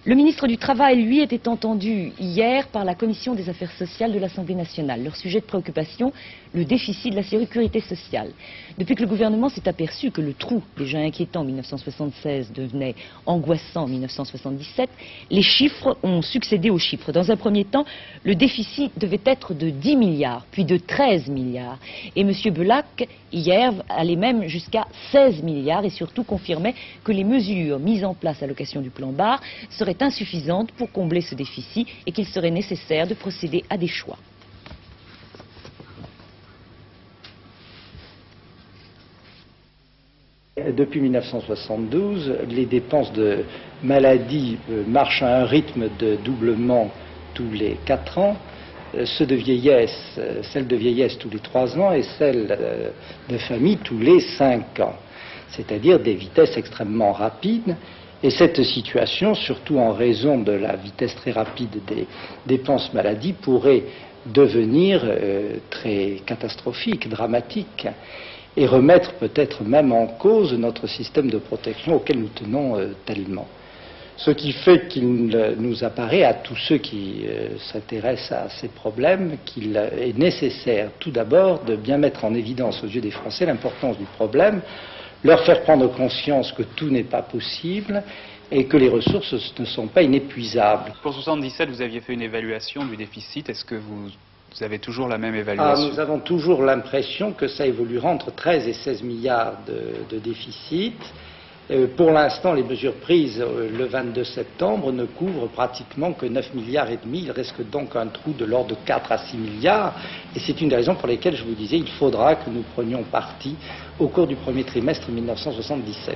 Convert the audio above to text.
Le ministre du Travail, lui, était entendu hier par la Commission des affaires sociales de l'Assemblée nationale. Leur sujet de préoccupation, le déficit de la sécurité sociale. Depuis que le gouvernement s'est aperçu que le trou, déjà inquiétant en 1976, devenait angoissant en 1977, les chiffres ont succédé aux chiffres. Dans un premier temps, le déficit devait être de 10 milliards, puis de 13 milliards. Et M. Belac, hier, allait même jusqu'à 16 milliards et surtout confirmait que les mesures mises en place à l'occasion du plan Barre seraient insuffisantes pour combler ce déficit et qu'il serait nécessaire de procéder à des choix. Depuis 1972, les dépenses de maladie marchent à un rythme de doublement tous les 4 ans, celles de vieillesse tous les 3 ans et celles de famille tous les 5 ans, c'est-à-dire des vitesses extrêmement rapides. Et cette situation, surtout en raison de la vitesse très rapide des dépenses maladie, pourrait devenir très catastrophique, dramatique, et remettre peut-être même en cause notre système de protection auquel nous tenons tellement. Ce qui fait qu'il nous apparaît à tous ceux qui s'intéressent à ces problèmes qu'il est nécessaire tout d'abord de bien mettre en évidence aux yeux des Français l'importance du problème, leur faire prendre conscience que tout n'est pas possible et que les ressources ne sont pas inépuisables. Pour 1977, vous aviez fait une évaluation du déficit. Est-ce que vous avez toujours la même évaluation? Nous avons toujours l'impression que ça évoluera entre 13 et 16 milliards de déficit. Pour l'instant, les mesures prises le 22 septembre ne couvrent pratiquement que 9 milliards et demi. Il reste donc un trou de l'ordre de 4 à 6 milliards. Et c'est une des raisons pour lesquelles je vous disais qu'il faudra que nous prenions parti au cours du premier trimestre 1977.